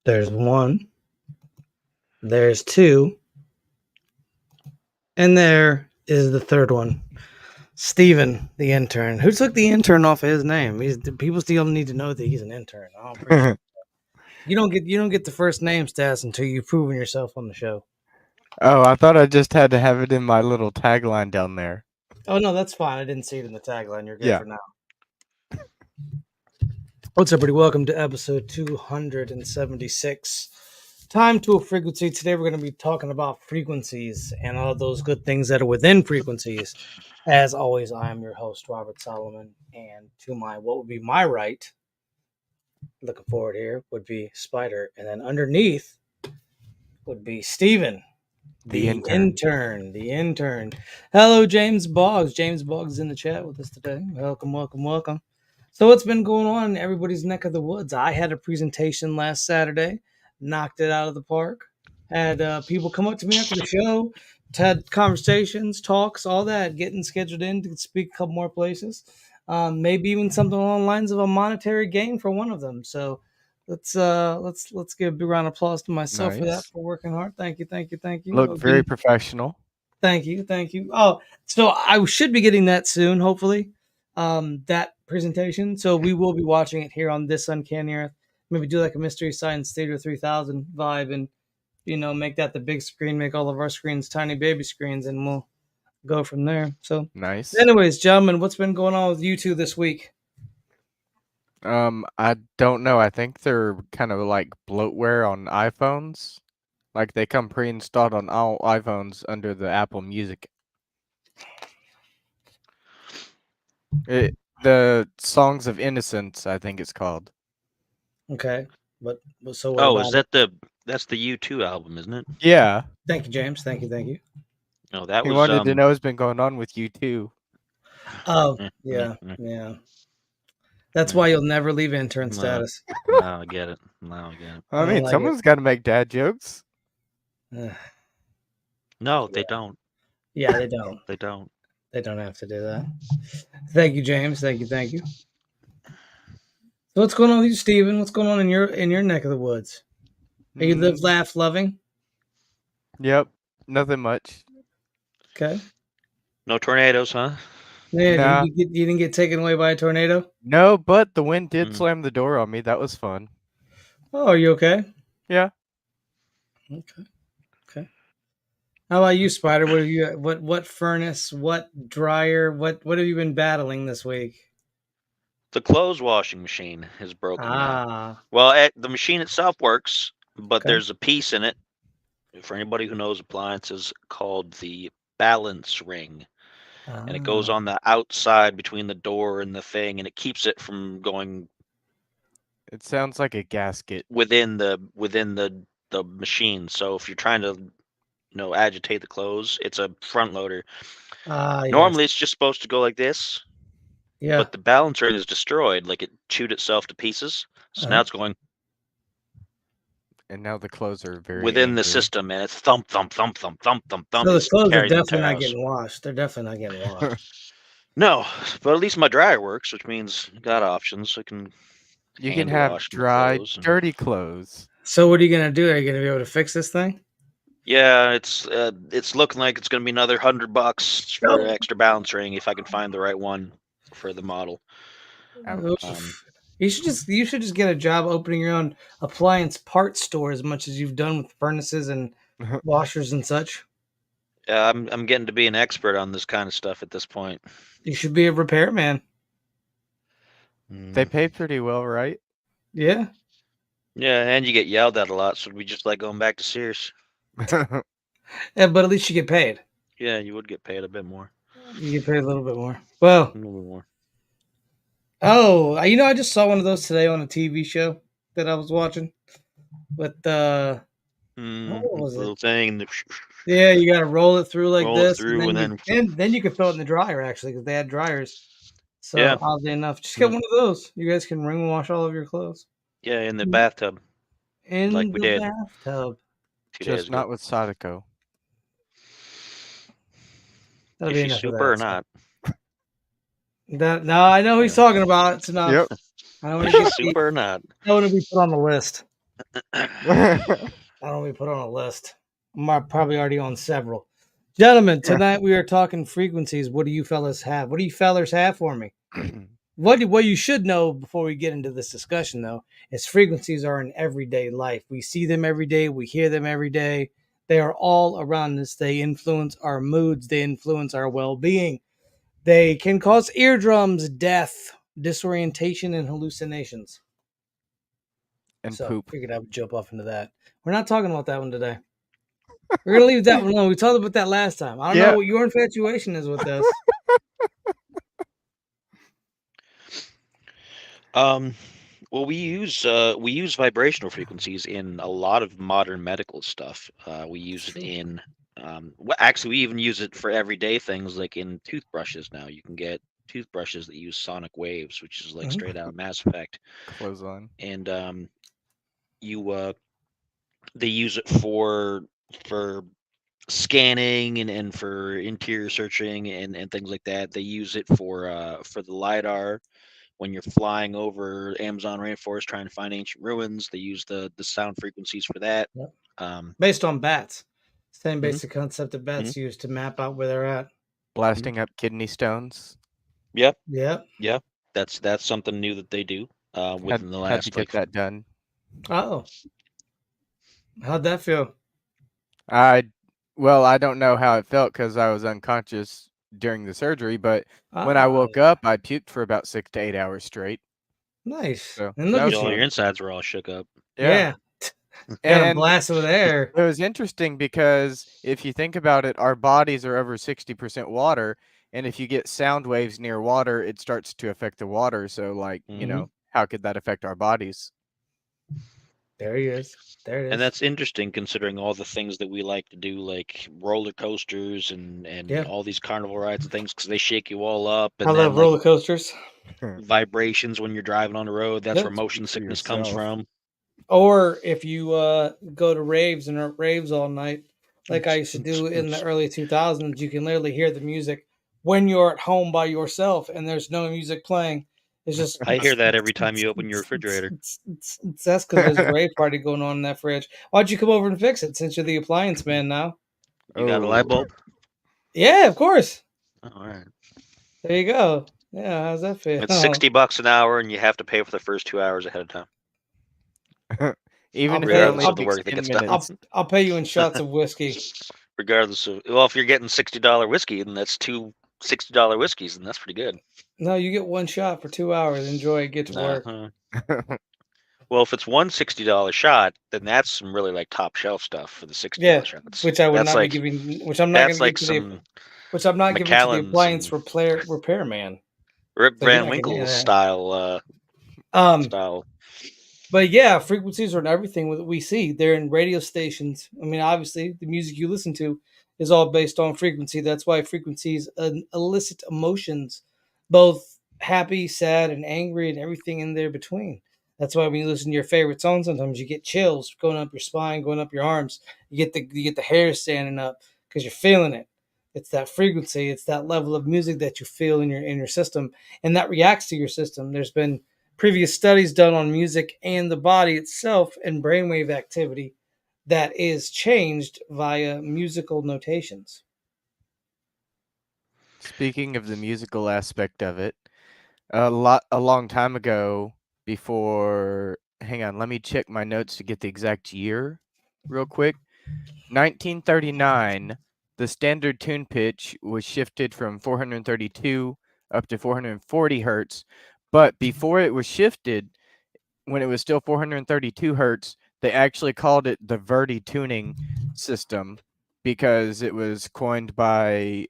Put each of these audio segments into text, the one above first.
There's one. There's two. And there is the third one. Steven, the intern. Who took the intern off of his name? People still need to know that he's an intern. I don't appreciate it. You don't get the first name stats until you've proven yourself on the show. Oh, I thought I just had to have it in my little tagline down there. Oh no, that's fine. I didn't see it in the tagline. You're good Yeah. for now. What's up, everybody? Welcome to episode 276. Time to a frequency. Today we're going to be talking about frequencies and all of those good things that are within frequencies. As always, I am your host, Robert Solomon, and to my what would be my right, looking forward here, would be Spider, and then underneath would be Steven, the intern. The intern. Hello, James Boggs. James Boggs is in the chat with us today. Welcome. So what's been going on in everybody's neck of the woods? I had a presentation last Saturday, knocked it out of the park. Had people come up to me after the show, had conversations, talks, all that, getting scheduled in to speak a couple more places. Maybe even something along the lines of a monetary gain for one of them. So let's give a big round of applause to myself for that, for working hard. Thank you. Look very professional. Thank you. Oh, so I should be getting that soon, hopefully. That presentation. So we will be watching it here on this Uncanny Earth. Maybe do like a Mystery Science Theater 3000 vibe and, make that the big screen, make all of our screens tiny baby screens, and we'll go from there. So nice. Anyways, gentlemen, what's been going on with you two this week? I don't know. I think they're kind of like bloatware on iPhones. Like they come pre-installed on all iPhones under the Apple Music. The Songs of Innocence, I think it's called. Okay. But so is that that's the U2 album, isn't it? Yeah. Thank you, James. Thank you. No, that he was wanted to know what's been going on with U2. Oh, yeah. That's why you'll never leave intern status. Now I get it. I mean, someone's got to make dad jokes. No, they don't. Yeah, they don't. They don't. They don't have to do that. Thank you, James. Thank you. So what's going on with you, Steven? What's going on in your neck of the woods? Are you live, laugh, loving? Yep. Nothing much. Okay. No tornadoes, huh? Yeah, nah. You didn't get taken away by a tornado? No, but the wind did slam the door on me. That was fun. Oh, are you okay? Yeah. Okay. How about you, Spider? What have you? What furnace? What dryer? What have you been battling this week? The clothes washing machine is broken. Well, the machine itself works, but there's a piece in it. For anybody who knows appliances, called the balance ring. And it goes on the outside between the door and the thing, and it keeps it from going. It sounds like a gasket within the machine. So if you're trying to, agitate the clothes, it's a front loader. Normally, it's just supposed to go like this. Yeah. But the balance ring is destroyed, like it chewed itself to pieces. So now it's going. And now the clothes are very within angry. The system, and it's thump. So the clothes are definitely not getting washed. They're definitely not getting washed. No, but at least my dryer works, which means I got options. You can have dry, dirty clothes. So what are you gonna do? Are you gonna be able to fix this thing? Yeah, it's looking like it's gonna be another $100 for an extra balance ring if I can find the right one for the model. You should just get a job opening your own appliance parts store as much as you've done with furnaces and washers and such. Yeah, I'm getting to be an expert on this kind of stuff at this point. You should be a repairman. They pay pretty well, right? Yeah. Yeah, and you get yelled at a lot, so it'd be just like going back to Sears. Yeah, but at least you get paid. Yeah, you would get paid a bit more. You get paid a little bit more. Well, a little bit more. Oh, I just saw one of those today on a TV show that I was watching. But what was little it? Thing. Yeah, you got to roll it through like this, and then you can throw it in the dryer actually because they had dryers. So oddly enough, just get one of those. You guys can ring wash all of your clothes. Yeah, in the bathtub. In like the we did. bathtub. Just not with Sadako. Is she super or not? No, I know who he's talking about. It's enough. Yep. I don't want Is to she super or not? I want to be put on the list. I don't want to put on a list. I'm probably already on several. Gentlemen, tonight we are talking frequencies. What do you fellas have? What do you fellers have for me? What you should know before we get into this discussion, though, is frequencies are in everyday life. We see them every day. We hear them every day. They are all around us. They influence our moods. They influence our well-being. They can cause eardrums, death, disorientation, and hallucinations. And So poop. figured I would jump off into that. We're not talking about that one today. We're gonna leave that one alone. We talked about that last time. I don't know what your infatuation is with this. Well, we use vibrational frequencies in a lot of modern medical stuff. We use it in actually we even use it for everyday things like in toothbrushes now. You can get toothbrushes that use sonic waves, which is like straight out of Mass Effect. Clothesline. And they use it for scanning and for interior searching and things like that. They use it for the LiDAR when you're flying over Amazon rainforest trying to find ancient ruins. They use the sound frequencies for that. Yep. Based on bats. Same basic concept that bats use to map out where they're at. Blasting up kidney stones. Yep. Yep. Yep. That's something new that they do within the last had to get that done. Oh. How'd that feel? I don't know how it felt because I was unconscious during the surgery, but when I woke up, I puked for about 6 to 8 hours straight. Nice. So and look at you. Your insides were all shook up. Yeah. Got a blast with air. It was interesting because if you think about it, our bodies are over 60% water, and if you get sound waves near water, it starts to affect the water. So, like, you know, how could that affect our bodies? There he is. There it is. And that's interesting considering all the things that we like to do, like roller coasters and all these carnival rides and things, because they shake you all up. And I love roller coasters. Vibrations when you're driving on the road. That's where motion sickness comes from. Or if you go to raves and are at raves all night, like I used to do in the early 2000s, you can literally hear the music when you're at home by yourself and there's no music playing. It's just I hear that every time you open your refrigerator. That's because there's a rave party going on in that fridge. Why'd you come over and fix it since you're the appliance man now? You got a light bulb? Yeah, of course. All right. There you go. Yeah, how's that feel? It's $60 an hour, and you have to pay for the first 2 hours ahead of time. Even regardless of the work that gets done. I'll pay you in shots of whiskey. Regardless of, well, if you're getting $60 whiskey, then that's two $60 whiskeys, and that's pretty good. No, you get one shot for 2 hours. Enjoy it. Get to work. Well, if it's one $60 shot, then that's some really like top shelf stuff for the $60 shots. Which I would not be giving. Which I'm not going to give to the. Which I'm not giving to the appliance repairman. Rip Van Winkle's style. But yeah, frequencies are in everything that we see. They're in radio stations. I mean, obviously, the music you listen to is all based on frequency. That's why frequencies elicit emotions, both happy, sad, and angry, and everything in there between. That's why when you listen to your favorite song, sometimes you get chills going up your spine, going up your arms. You get the hair standing up because you're feeling it. It's that frequency. It's that level of music that you feel in your system, and that reacts to your system. There's been previous studies done on music and the body itself and brainwave activity that is changed via musical notations. Speaking of the musical aspect of it, a long time ago, before, hang on, let me check my notes to get the exact year real quick. 1939, the standard tune pitch was shifted from 432 up to 440 hertz. But before it was shifted, when it was still 432 hertz, they actually called it the Verdi tuning system because it was coined by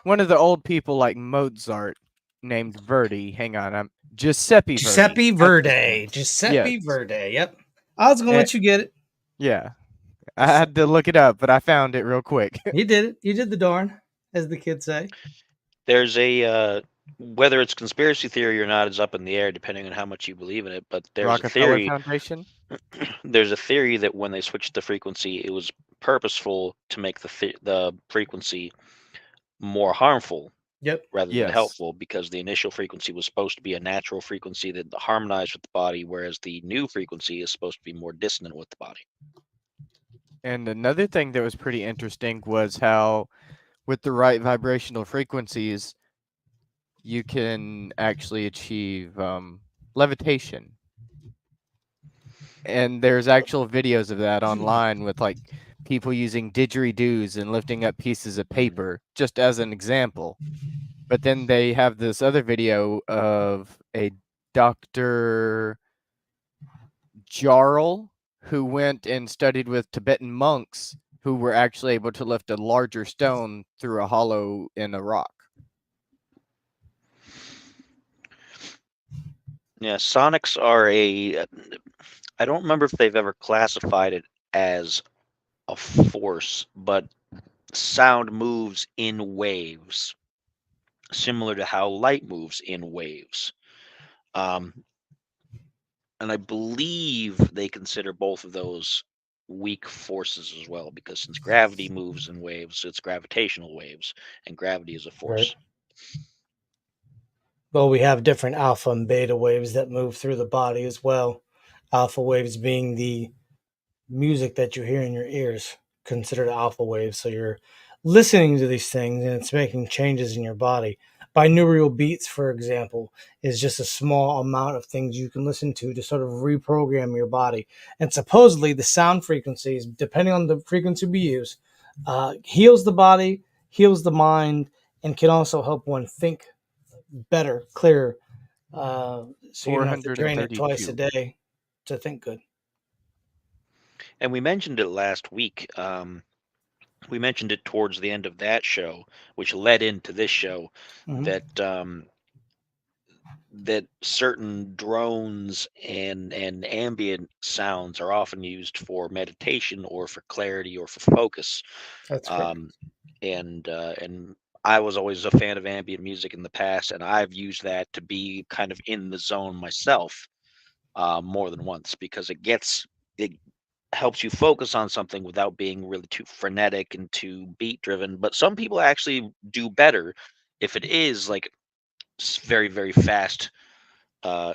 one of the old people like Mozart named Verdi. Hang on, Giuseppe Verdi. Giuseppe Verdi. Yep. I was going to let you get it. Yeah. I had to look it up, but I found it real quick. You did it. You did the darn, as the kids say. There's a whether it's conspiracy theory or not is up in the air depending on how much you believe in it, but there's a theory. Foundation? There's a theory that when they switched the frequency, it was purposeful to make the frequency more harmful Yep. rather than Yes. helpful, because the initial frequency was supposed to be a natural frequency that harmonized with the body, whereas the new frequency is supposed to be more dissonant with the body. And another thing that was pretty interesting was how, with the right vibrational frequencies, you can actually achieve levitation. And there's actual videos of that online with like people using didgeridoos and lifting up pieces of paper, just as an example. But then they have this other video of a Dr. Jarl who went and studied with Tibetan monks who were actually able to lift a larger stone through a hollow in a rock. Yeah, sonics are I don't remember if they've ever classified it as a force, but sound moves in waves, similar to how light moves in waves. And I believe they consider both of those weak forces as well, because since gravity moves in waves, it's gravitational waves, and gravity is a force. Well, we have different alpha and beta waves that move through the body as well. Alpha waves being the music that you hear in your ears, considered alpha waves. So you're listening to these things and it's making changes in your body. Binaural beats, for example, is just a small amount of things you can listen to sort of reprogram your body. And supposedly the sound frequencies, depending on the frequency we use, heals the body, heals the mind, and can also help one think better, clearer. So you don't have to drain it twice a 432. day to think good. And we mentioned it last week. We mentioned it towards the end of that show, which led into this show, that that certain drones and ambient sounds are often used for meditation or for clarity or for focus. That's correct. And I was always a fan of ambient music in the past, and I've used that to be kind of in the zone myself more than once, because it helps you focus on something without being really too frenetic and too beat driven. But some people actually do better if it is like very, very fast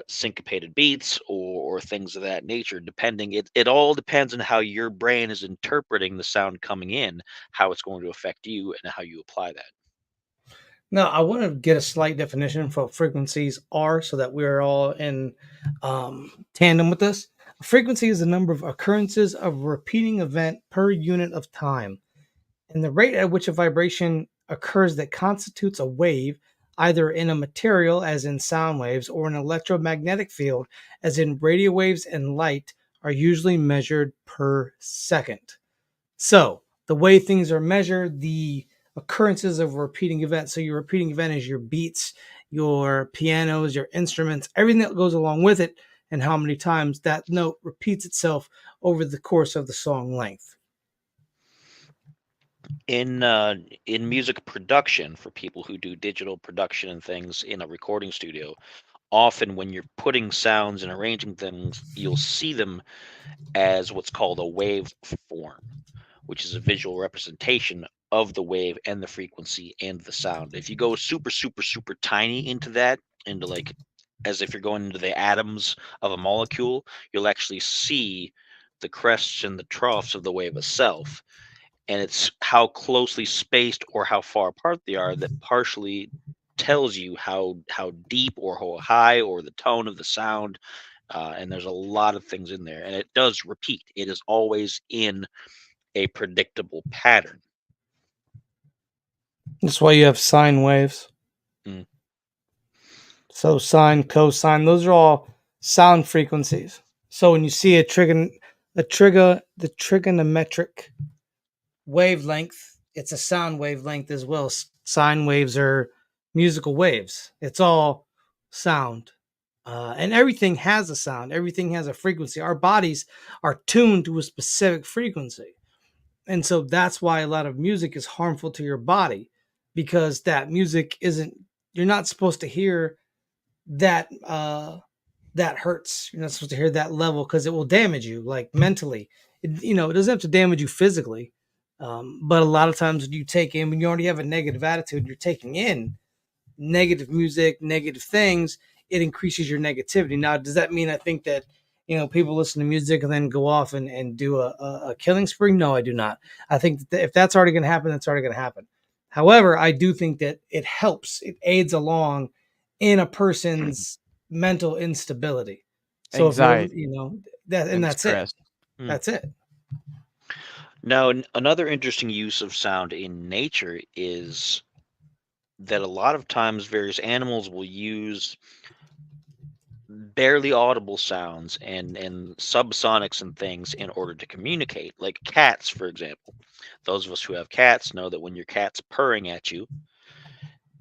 syncopated beats or things of that nature. Depending, it all depends on how your brain is interpreting the sound coming in, how it's going to affect you, and how you apply that. Now, I want to get a slight definition for what frequencies are so that we're all in tandem with this. A frequency is the number of occurrences of a repeating event per unit of time, and the rate at which a vibration occurs that constitutes a wave, either in a material, as in sound waves, or an electromagnetic field, as in radio waves and light, are usually measured per second. So, the way things are measured, the occurrences of a repeating event. So, your repeating event is your beats, your pianos, your instruments, everything that goes along with it, and how many times that note repeats itself over the course of the song length. In music production, for people who do digital production and things in a recording studio, often when you're putting sounds and arranging things, you'll see them as what's called a wave form, which is a visual representation of the wave and the frequency and the sound. If you go super, super, super tiny into that, into like as if you're going into the atoms of a molecule, you'll actually see the crests and the troughs of the wave itself. And it's how closely spaced or how far apart they are that partially tells you how deep or how high or the tone of the sound. And there's a lot of things in there, and it does repeat. It is always in a predictable pattern. That's why you have sine waves. Mm. So sine, cosine, those are all sound frequencies. So when you see the trigonometric wavelength, it's a sound wavelength as well. Sine waves are musical waves. It's all sound. And everything has a sound. Everything has a frequency. Our bodies are tuned to a specific frequency. And so that's why a lot of music is harmful to your body, because that music isn't, you're not supposed to hear that that hurts. You're not supposed to hear that level because it will damage you, like mentally. It doesn't have to damage you physically, but a lot of times when you take in, when you already have a negative attitude, you're taking in negative music, negative things, it increases your negativity. Now, does that mean I think that people listen to music and then go off and do a killing spree? No, I do not. I think that if that's already going to happen, that's already going to happen. However, I do think that it helps, it aids along in a person's mental instability. So if you're, Anxiety that, and and that's it. stress. That's it. Now, another interesting use of sound in nature is that a lot of times various animals will use barely audible sounds and subsonics and things in order to communicate, like cats, for example. Those of us who have cats know that when your cat's purring at you,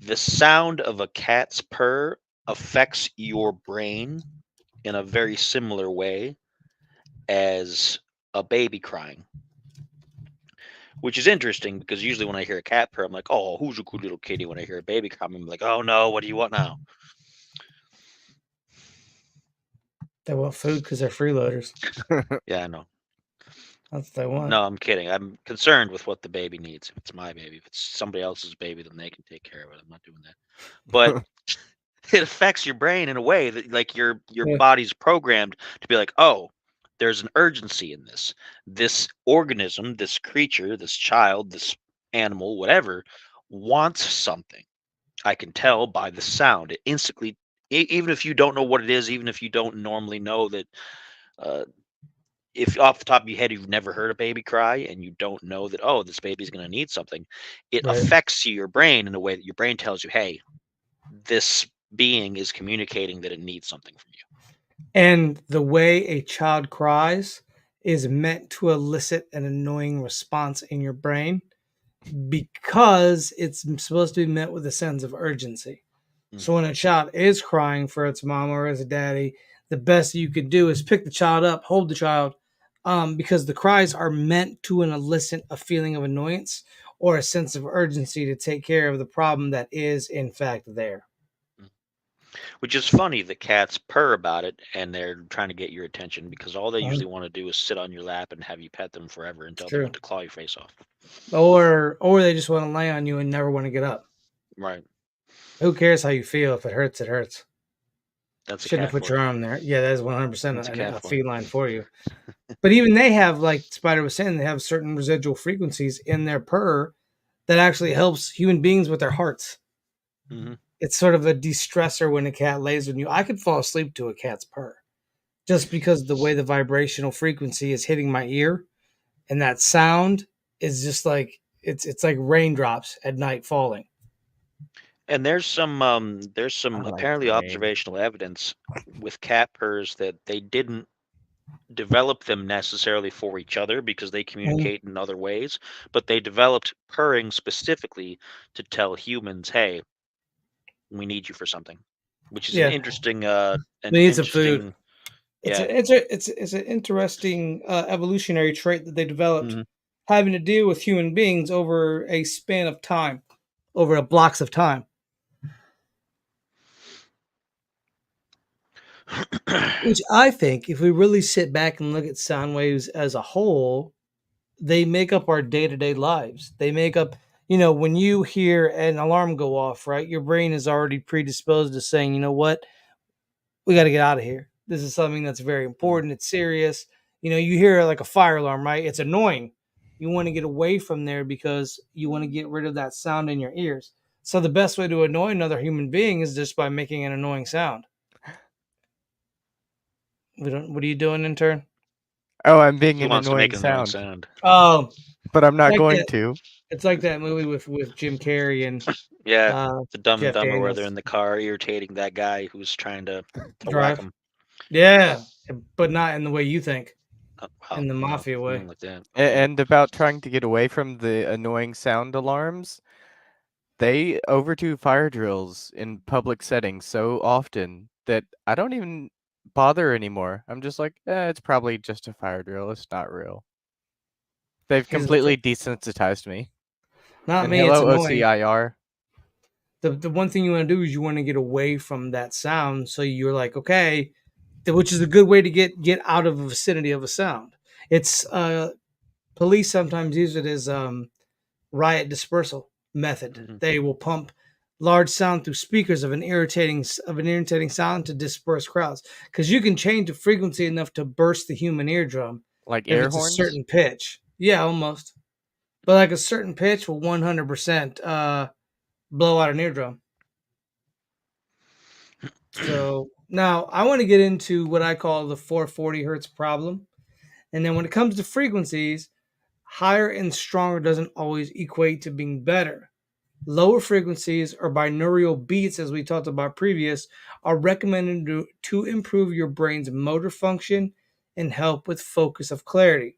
the sound of a cat's purr affects your brain in a very similar way as a baby crying, which is interesting because usually when I hear a cat purr, I'm like, oh, who's a good little kitty? When I hear a baby cry, I'm like, oh no, what do you want now? They want food because they're freeloaders. Yeah, I know. That's what they want. No, I'm kidding. I'm concerned with what the baby needs. If it's my baby, if it's somebody else's baby, then they can take care of it. I'm not doing that. But it affects your brain in a way that, like, your Yeah. body's programmed to be like, oh, there's an urgency in this. This organism, this creature, this child, this animal, whatever, wants something. I can tell by the sound. It instantly, even if you don't know what it is, even if you don't normally know that, if off the top of your head you've never heard a baby cry and you don't know that, oh, this baby's going to need something, it Right. affects your brain in a way that your brain tells you, hey, this being is communicating that it needs something from you. And the way a child cries is meant to elicit an annoying response in your brain because it's supposed to be met with a sense of urgency. So when a child is crying for its mom or its daddy, the best you could do is pick the child up, hold the child, because the cries are meant to elicit a feeling of annoyance or a sense of urgency to take care of the problem that is in fact there. Which is funny, the cats purr about it and they're trying to get your attention because all they usually want to do is sit on your lap and have you pet them forever and tell them to claw your face off. Or they just want to lay on you and never want to get up. Right. Who cares how you feel? If it hurts, it hurts. That's Shouldn't a cat have put for your you. arm there. Yeah, that is 100% That's a a cat for you. feline for you. But even they have, like Spider was saying, they have certain residual frequencies in their purr that actually helps human beings with their hearts. It's sort of a de-stressor when a cat lays on you. I could fall asleep to a cat's purr just because the way the vibrational frequency is hitting my ear, and that sound is just like it's like raindrops at night falling. And there's some apparently observational evidence with cat purrs that they didn't develop them necessarily for each other because they communicate in other ways, but they developed purring specifically to tell humans, hey, we need you for something, which is an interesting they need some food. Yeah, It's an interesting evolutionary trait that they developed, having to deal with human beings over a span of time, over blocks of time. Which I think, if we really sit back and look at sound waves as a whole, they make up our day-to-day lives. They make up, when you hear an alarm go off, right? Your brain is already predisposed to saying, you know what? We got to get out of here. This is something that's very important. It's serious. You hear like a fire alarm, right? It's annoying. You want to get away from there because you want to get rid of that sound in your ears. So the best way to annoy another human being is just by making an annoying sound. What are you doing, intern? Oh, I'm being he an wants to make annoying an sound. Oh, but I'm not like going that. to. It's like that movie with Jim Carrey and the Dumb and Jeff Dumber, where Daniels. they're in the car irritating that guy who's trying to whack drive. him. Yeah, but not in the way you think. Well, in the mafia way. like that. And about trying to get away from the annoying sound alarms, they overdo fire drills in public settings so often that I don't even bother anymore. I'm just like, it's probably just a fire drill. It's not real. They've completely desensitized me. Not and me. Hello, it's annoying. OCIR. The one thing you want to do is you want to get away from that sound. So you're like, okay, which is a good way to get out of the vicinity of a sound. It's police sometimes use it as riot dispersal method. They will pump large sound through speakers of an irritating sound to disperse crowds. Because you can change the frequency enough to burst the human eardrum Like if air it's a horns? certain pitch. Yeah, almost. But like a certain pitch will 100% blow out an eardrum. So now I want to get into what I call the 440 hertz problem. And then when it comes to frequencies, higher and stronger doesn't always equate to being better. Lower frequencies or binaural beats, as we talked about previous, are recommended to improve your brain's motor function and help with focus of clarity.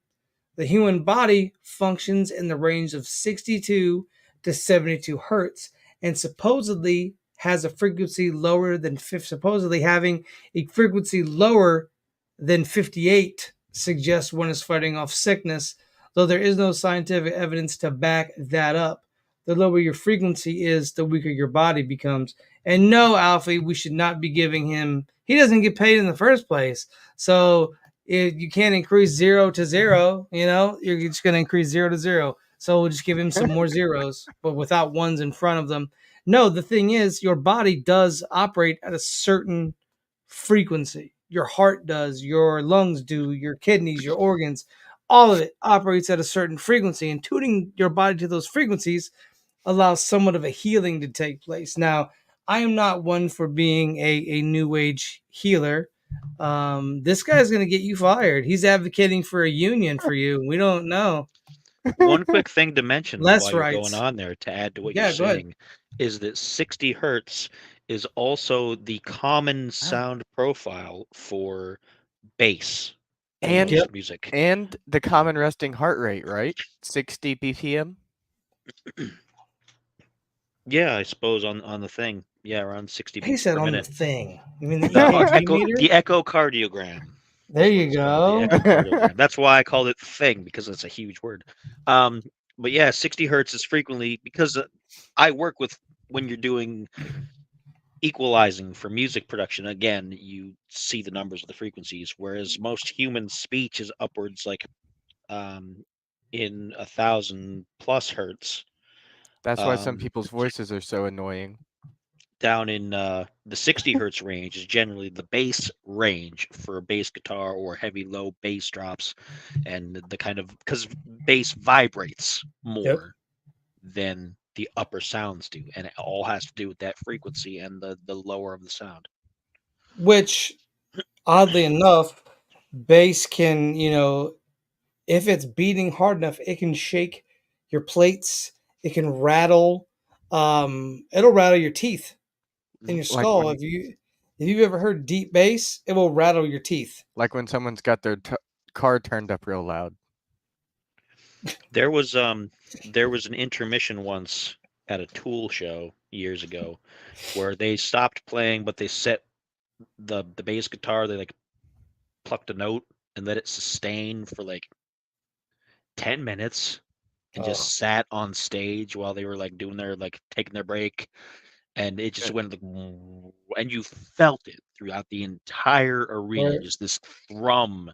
The human body functions in the range of 62 to 72 hertz and supposedly has a frequency lower than supposedly having a frequency lower than 58 suggests one is fighting off sickness, though there is no scientific evidence to back that up. The lower your frequency is, the weaker your body becomes. And no, Alfie, we should not be giving him. He doesn't get paid in the first place. So you can't increase 0 to 0, you're just going to increase 0 to 0. So we'll just give him some more zeros, but without ones in front of them. No, the thing is, your body does operate at a certain frequency. Your heart does, your lungs do, your kidneys, your organs, all of it operates at a certain frequency, and tuning your body to those frequencies allows somewhat of a healing to take place. Now, I am not one for being a new age healer. This guy's going to get you fired. He's advocating for a union for you. We don't know. One quick thing to mention Less while you're going rights. on there to add to what Yeah, you're go ahead. saying is that 60 hertz is also the common sound profile for bass in And most music. and the common resting heart rate, right? 60 BPM. Yeah, I suppose on the thing. Yeah, around 60 He beats said per on the minute. thing. You mean the The EKG meter? echocardiogram. There That's what you it's called, the go. echocardiogram. That's why I called it thing, because it's a huge word. But yeah, 60 hertz is frequently, because I work with, when you're doing equalizing for music production, again, you see the numbers of the frequencies, whereas most human speech is upwards like in 1,000+ hertz. That's why some people's voices are so annoying. Down in the 60 hertz range is generally the bass range for a bass guitar or heavy low bass drops, and the kind of, because bass vibrates more than the upper sounds do, and it all has to do with that frequency and the lower of the sound. Which, oddly enough, bass can, if it's beating hard enough, it can shake your plates. It can rattle. It'll rattle your teeth in your Like skull. when If you've ever heard deep bass, it will rattle your teeth. like when someone's got their car turned up real loud. There was an intermission once at a Tool show years ago where they stopped playing, but they set the bass guitar. They like plucked a note and let it sustain for like 10 minutes and just sat on stage while they were like doing their, like taking their break, and it just went like, and you felt it throughout the entire arena, Right. just this thrum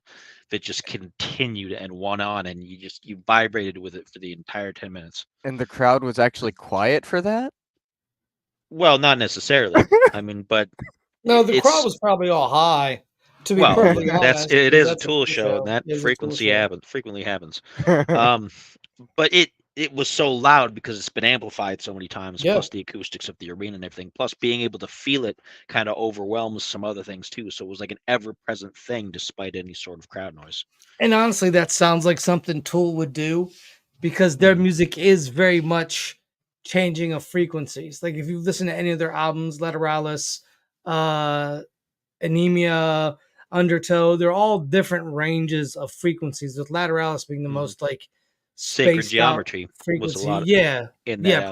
that just continued and went on, and you vibrated with it for the entire 10 minutes. And the crowd was actually quiet for that? Well, not necessarily. I mean, but No, the crowd it's, was probably all high. To be well, perfectly honest, it because is a that's Tool show, and that It is a Tool show. frequently happens. But it was so loud because it's been amplified so many times, Yeah. plus the acoustics of the arena and everything, plus being able to feel it kind of overwhelms some other things too. So it was like an ever-present thing despite any sort of crowd noise. And honestly, that sounds like something Tool would do, because their music is very much changing of frequencies. Like if you listen to any of their albums, Lateralis, Anemia, Undertow, they're all different ranges of frequencies, with Lateralis being the most like Sacred spaced out Geometry was a frequency. lot Yeah. in that Yeah, album.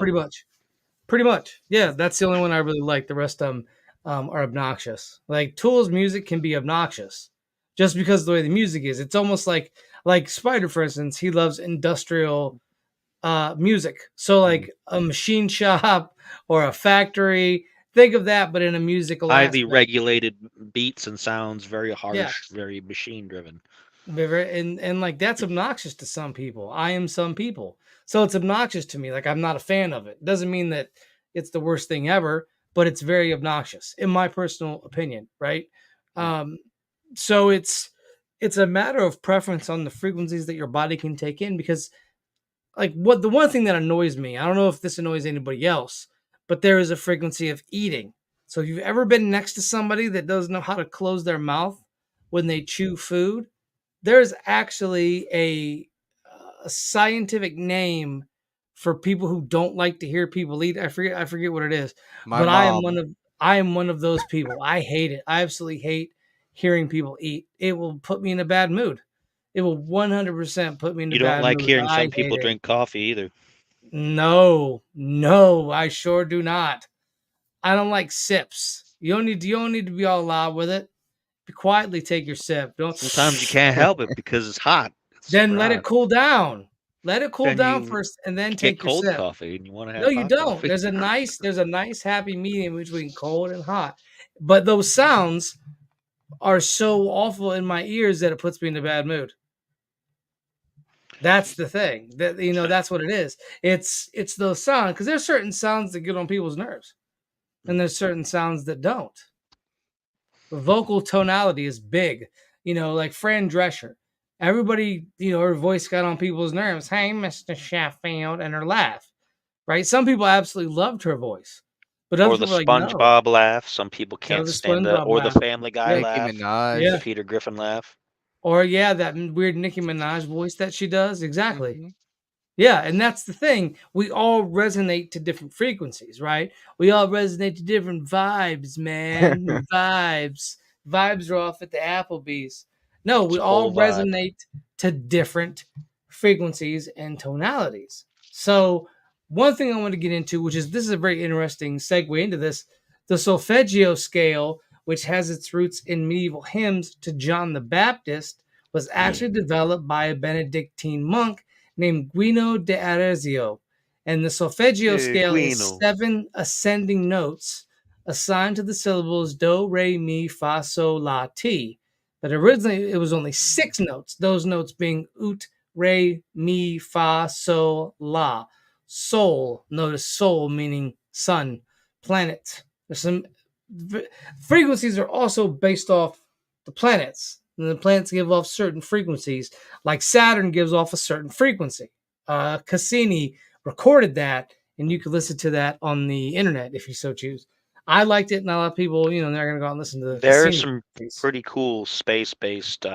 pretty much. Yeah, that's the only one I really like. The rest of them are obnoxious. Like Tool's music can be obnoxious just because of the way the music is. It's almost like Spider, for instance. He loves industrial music. So like a machine shop or a factory. Think of that, but in a musical Highly aspect. regulated beats and sounds, very harsh, Yeah. very machine driven. And like that's obnoxious to some people. I am some people. So it's obnoxious to me. Like I'm not a fan of it. Doesn't mean that it's the worst thing ever, but it's very obnoxious, in my personal opinion, right? So it's a matter of preference on the frequencies that your body can take in, because like the one thing that annoys me, I don't know if this annoys anybody else, but there is a frequency of eating. So if you've ever been next to somebody that doesn't know how to close their mouth when they chew food, there's actually a scientific name for people who don't like to hear people eat. I forget what it is, My but mom. I am one of those people. I hate it. I absolutely hate hearing people eat. It will put me in a bad mood. It will 100% put me in a You don't bad like mood. hearing I some hate people it. drink coffee either. No, no, I sure do not. I don't like sips. You don't need to be all loud with it. Quietly take your sip. Don't. Sometimes you can't help it because it's hot. It's Then super let it hot. cool down. Let it cool Then down you first, and then get take your cold sip. coffee and you want to No, have you hot don't. coffee. There's a nice happy medium between cold and hot. But those sounds are so awful in my ears that it puts me in a bad mood. That's the thing. That's what it is. It's those sounds, because there's certain sounds that get on people's nerves, and there's certain sounds that don't. Vocal tonality is big. Like Fran Drescher. Everybody, her voice got on people's nerves. Hey, Mr. Sheffield, and her laugh. Right? Some people absolutely loved her voice, but other Or the people were like, no. SpongeBob laugh. Some people Or can't the stand that. SpongeBob Or the laugh. Family Guy Yeah, Nicki laugh. yeah. The Minaj. Peter Griffin laugh. Or yeah, that weird Nicki Minaj voice that she does. Exactly. Mhm. Yeah, and that's the thing. We all resonate to different frequencies, right? We all resonate to different vibes, man. Vibes. Vibes are off at the Applebee's. No, It's we a all whole vibe. resonate to different frequencies and tonalities. So, one thing I want to get into, which is this is a very interesting segue into this, the solfeggio scale, which has its roots in medieval hymns to John the Baptist, was actually developed by a Benedictine monk named Guino de Arezzo, and the solfeggio scale is Guino. 7 ascending notes assigned to the syllables do, re, mi, fa, sol, la, ti. But originally it was only 6 notes, those notes being ut, re, mi, fa, sol, la. Sol, notice sol meaning sun, planet. There's some frequencies are also based off the planets. And the planets give off certain frequencies, like Saturn gives off a certain frequency. Cassini recorded that, and you can listen to that on the internet if you so choose. I liked it, and a lot of people, they're going to go out and listen to the There are Cassini some piece. pretty cool space-based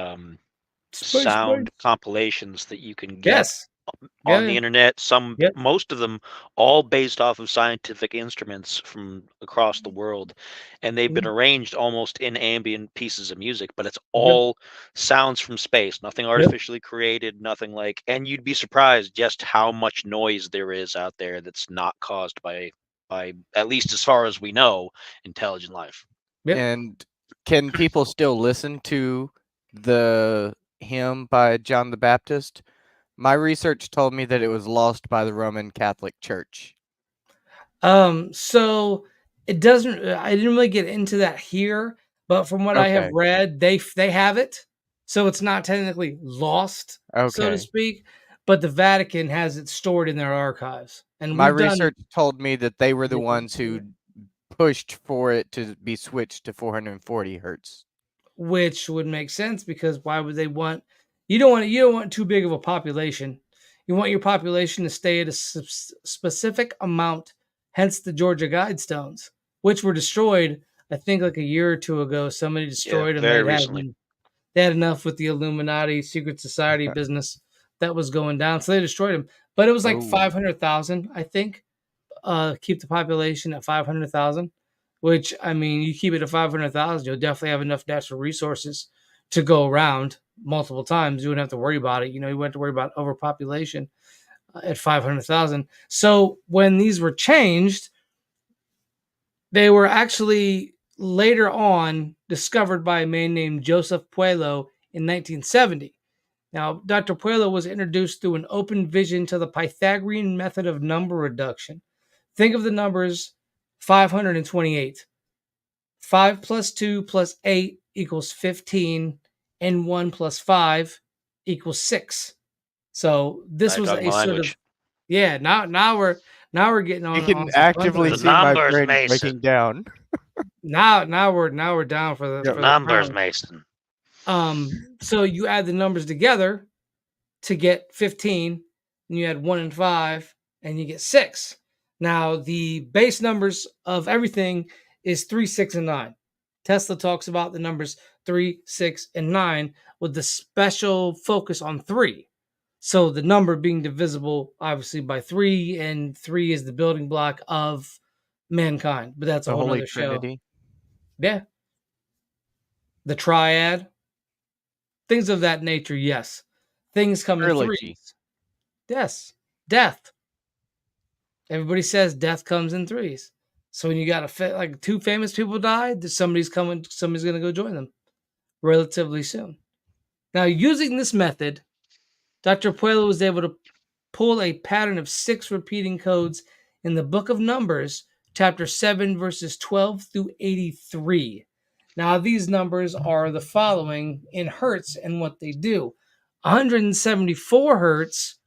Space sound Base. compilations that you can get Yes. on Yeah. the internet. Yep. Most of them all based off of scientific instruments from across the world, and they've been arranged almost in ambient pieces of music, but it's Yep. all sounds from space, nothing Yep. artificially created, nothing like, and you'd be surprised just how much noise there is out there that's not caused by at least as far as we know, intelligent life. Yep. And can people still listen to the hymn by John the Baptist? My research told me that it was lost by the Roman Catholic Church. So it doesn't. I didn't really get into that here, but from what I have Okay. read, they have it, so it's not technically lost, so to Okay. speak. But the Vatican has it stored in their archives, and My we've done, research told me that they were the ones who pushed for it to be switched to 440 hertz. which would make sense, because why would they want? You don't want too big of a population. You want your population to stay at a specific amount. Hence the Georgia Guidestones, which were destroyed, I think, like a year or two ago. Somebody destroyed them. Very recently. They had enough with the Illuminati secret society business that was going down, so they destroyed them. But it was like Oh. 500,000, I think. Keep the population at 500,000, which, I mean, you keep it at 500,000, you'll definitely have enough natural resources to go around multiple times. You wouldn't have to worry about it. You wouldn't have to worry about overpopulation at 500,000. So when these were changed, they were actually later on discovered by a man named Joseph Puello in 1970. Now, Dr. Puello was introduced through an open vision to the Pythagorean method of number reduction. Think of the numbers 528. 5 plus 2 plus 8 equals 15, and 1 plus 5 equals 6. So this Now was talking a my sort of, language. yeah, now Now we're getting You on. can On actively The see my numbers, brain Mason. breaking down. Now we're down for the, Yep. for The numbers, crown. Mason. So you add the numbers together to get 15, and you add 1 and 5, and you get 6. Now the base numbers of everything is 3, 6, and 9. Tesla talks about the numbers 3, 6, and 9 with the special focus on 3. So the number being divisible obviously by 3, and 3 is the building block of mankind. But that's a The whole Holy other show. Trinity. Yeah. The triad, things of that nature, yes. Things come in Trilogy. threes. Yes. Death. Everybody says death comes in threes. So when you got like 2 famous people died, somebody's going to go join them relatively soon. Now, using this method, Dr. Puello was able to pull a pattern of 6 repeating codes in the book of Numbers, chapter 7, verses 12 through 83. Now, these numbers are the following in hertz and what they do. 174 hertz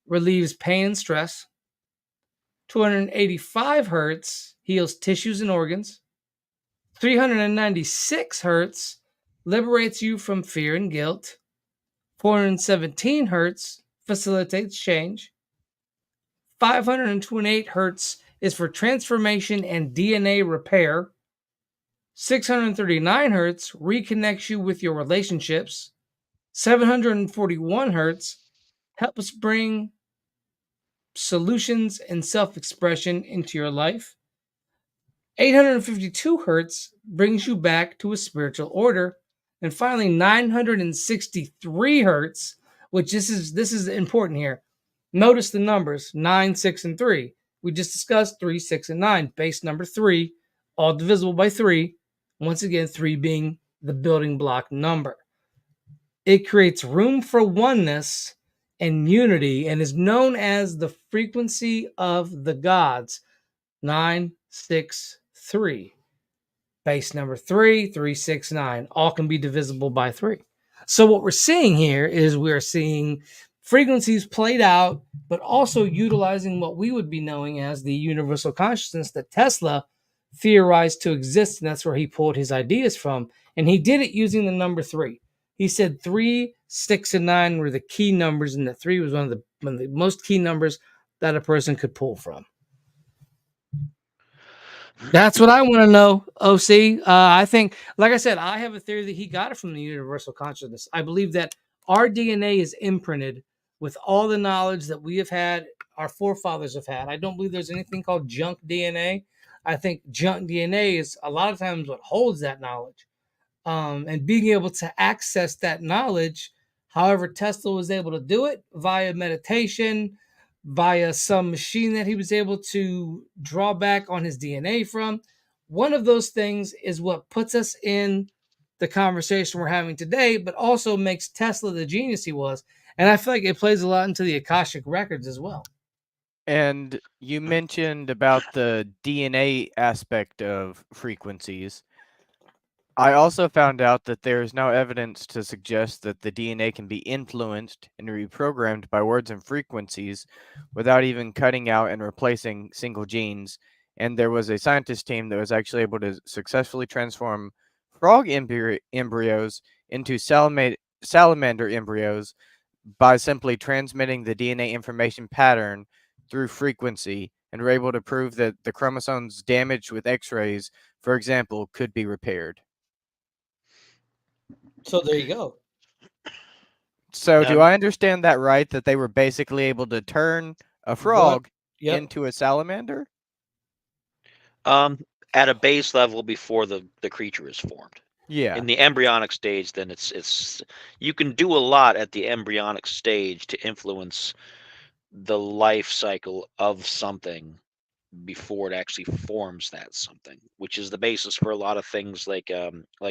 relieves pain and stress. 285 hertz heals tissues and organs. 396 hertz liberates you from fear and guilt. 417 hertz facilitates change. 528 hertz is for transformation and DNA repair. 639 hertz reconnects you with your relationships. 741 hertz helps bring solutions and self-expression into your life. 852 hertz brings you back to a spiritual order. And finally, 963 hertz, which this is important here. Notice the numbers 9, 6, and 3. We just discussed 3, 6, and 9. Base number 3, all divisible by 3. Once again, 3 being the building block number. It creates room for oneness and unity and is known as the frequency of the gods. 9, 6, 3. Base number 3, 3, 6, 9. All can be divisible by 3. So what we're seeing here is we're seeing frequencies played out, but also utilizing what we would be knowing as the universal consciousness that Tesla theorized to exist, and that's where he pulled his ideas from. And he did it using the number 3. He said 3, 6, and 9 were the key numbers, and that 3 was one of the most key numbers that a person could pull from. That's what I want to know, OC. I think, like I said, I have a theory that he got it from the universal consciousness. I believe that our DNA is imprinted with all the knowledge that we have had, our forefathers have had. I don't believe there's anything called junk DNA. I think junk DNA is a lot of times what holds that knowledge. And being able to access that knowledge, however Tesla was able to do it via meditation, via some machine that he was able to draw back on his DNA from. One of those things is what puts us in the conversation we're having today, but also makes Tesla the genius he was. And I feel like it plays a lot into the Akashic records as well. And you mentioned about the DNA aspect of frequencies. I also found out that there is no evidence to suggest that the DNA can be influenced and reprogrammed by words and frequencies without even cutting out and replacing single genes. And there was a scientist team that was actually able to successfully transform frog embryos into salamander embryos by simply transmitting the DNA information pattern through frequency, and were able to prove that the chromosomes damaged with X-rays, for example, could be repaired. So there you go. So do I understand that right, that they were basically able to turn a frog into a salamander? At a base level before the creature is formed. Yeah. In the embryonic stage, then it's you can do a lot at the embryonic stage to influence the life cycle of something before it actually forms that something, which is the basis for a lot of things like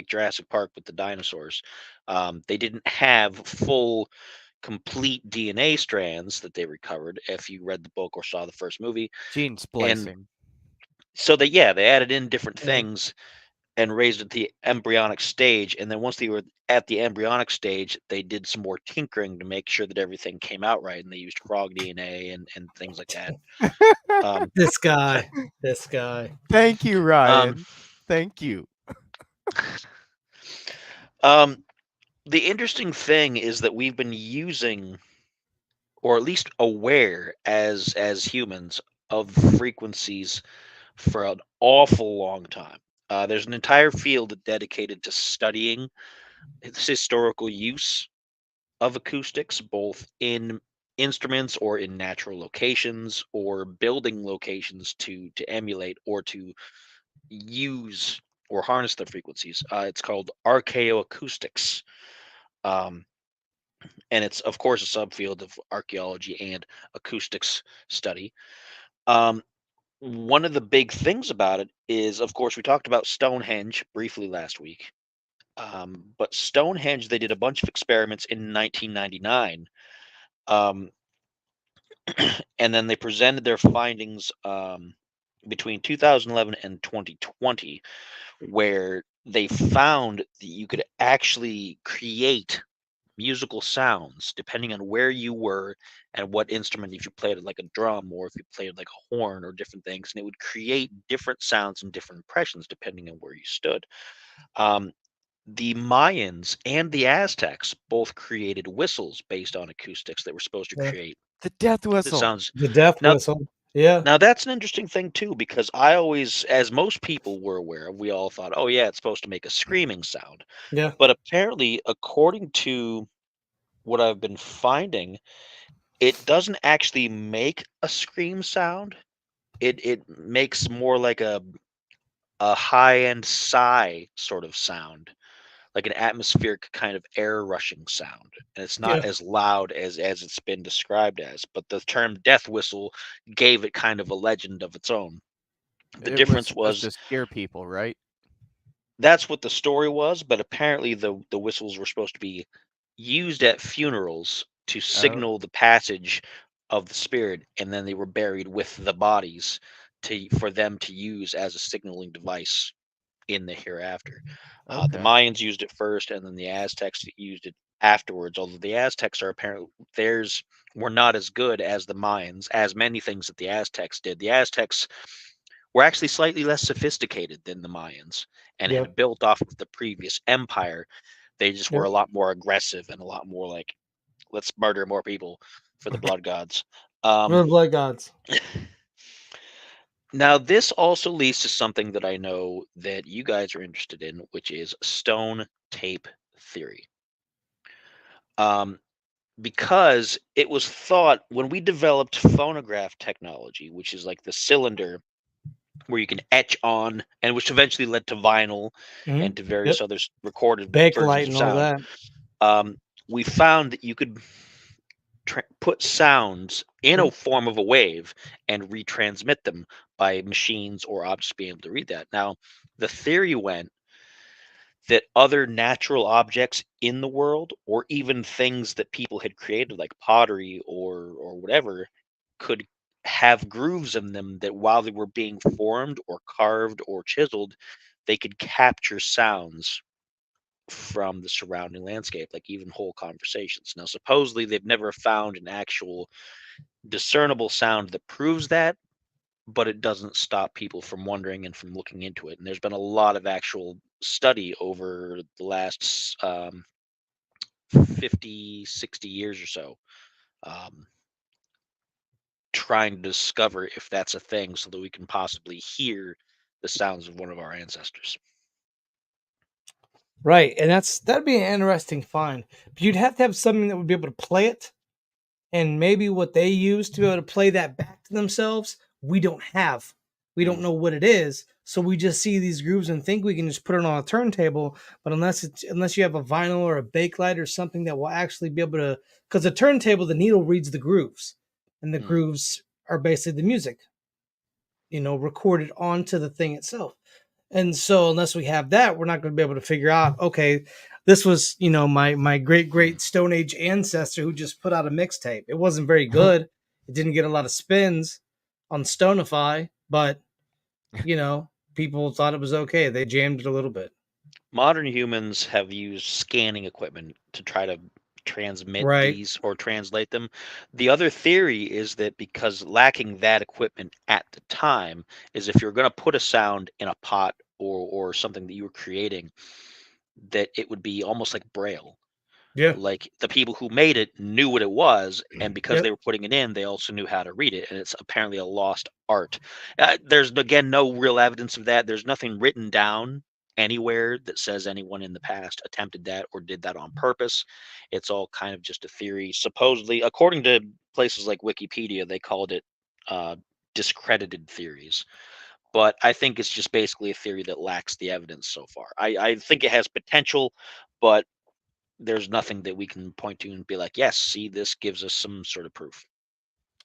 Jurassic Park with the dinosaurs. They didn't have full, complete DNA strands that they recovered if you read the book or saw the first movie. Gene splicing. So they added in different things and raised at the embryonic stage. And then once they were at the embryonic stage, they did some more tinkering to make sure that everything came out right. And they used frog DNA and things like that. This guy. Thank you, Ryan. Thank you. The interesting thing is that we've been using, or at least aware as humans, of frequencies for an awful long time. There's an entire field dedicated to studying its historical use of acoustics, both in instruments or in natural locations or building locations to emulate or to use or harness the frequencies. It's called archaeoacoustics. And it's, of course, a subfield of archaeology and acoustics study. One of the big things about it is, of course, we talked about Stonehenge briefly last week. But Stonehenge, they did a bunch of experiments in 1999. And then they presented their findings between 2011 and 2020, where they found that you could actually create musical sounds depending on where you were and what instrument, if you played it like a drum or if you played like a horn or different things, and it would create different sounds and different impressions depending on where you stood. The Mayans and the Aztecs both created whistles based on acoustics that were supposed to create the death the whistle. sounds. The death whistle. Yeah. Now that's an interesting thing too, because I always, as most people were aware of, we all thought, oh yeah, it's supposed to make a screaming sound. Yeah. But apparently, according to what I've been finding, it doesn't actually make a scream sound. It makes more like a high end sigh sort of sound, like an atmospheric kind of air rushing sound, and it's not as loud as it's been described as. But the term death whistle gave it kind of a legend of its own. The difference was to scare people, right? That's what the story was, but apparently the whistles were supposed to be used at funerals to signal the passage of the spirit, and then they were buried with the bodies for them to use as a signaling device in the hereafter. The Mayans used it first, and then the Aztecs used it afterwards. Although the Aztecs are apparently, theirs were not as good as the Mayans, as many things that the Aztecs did. The Aztecs were actually slightly less sophisticated than the Mayans and had built off of the previous empire. They just were a lot more aggressive and a lot more like, let's murder more people for the blood gods. For the blood gods. Now, this also leads to something that I know that you guys are interested in, which is stone tape theory. Because it was thought when we developed phonograph technology, which is like the cylinder where you can etch on, and which eventually led to vinyl and to various other recorded Bakelite versions and of sound. All that. We found that you could put sounds in a form of a wave and retransmit them by machines or objects being able to read that. Now, the theory went that other natural objects in the world, or even things that people had created like pottery or whatever, could have grooves in them that while they were being formed or carved or chiseled, they could capture sounds from the surrounding landscape, like even whole conversations. Now, supposedly they've never found an actual discernible sound that proves that, but it doesn't stop people from wondering and from looking into it. And there's been a lot of actual study over the last 50, 60 years or so, trying to discover if that's a thing so that we can possibly hear the sounds of one of our ancestors. Right, and that'd be an interesting find. But you'd have to have something that would be able to play it, and maybe what they use to be able to play that back to themselves, we don't have. We don't know what it is, so we just see these grooves and think we can just put it on a turntable. But unless you have a vinyl or a bakelite or something that will actually be able to, because the turntable, the needle reads the grooves, and the grooves are basically the music, recorded onto the thing itself. And so unless we have that, we're not going to be able to figure out, okay, this was, my great Stone Age ancestor who just put out a mixtape. It wasn't very good. It didn't get a lot of spins on Stoneify, but, people people thought it was okay. They jammed it a little bit. Modern humans have used scanning equipment to try to transmit Right. these or translate them. The other theory is that because lacking that equipment at the time is if you're going to put a sound in a pot or something that you were creating, that it would be almost like Braille. Yeah. Like the people who made it knew what it was, and because Yep. they were putting it in, they also knew how to read it, and it's apparently a lost art. There's again no real evidence of that. There's nothing written down anywhere that says anyone in the past attempted that or did that on purpose. It's all kind of just a theory. Supposedly, according to places like Wikipedia, they called it discredited theories. But I think it's just basically a theory that lacks the evidence so far. I think it has potential, but there's nothing that we can point to and be like, yes, see, this gives us some sort of proof.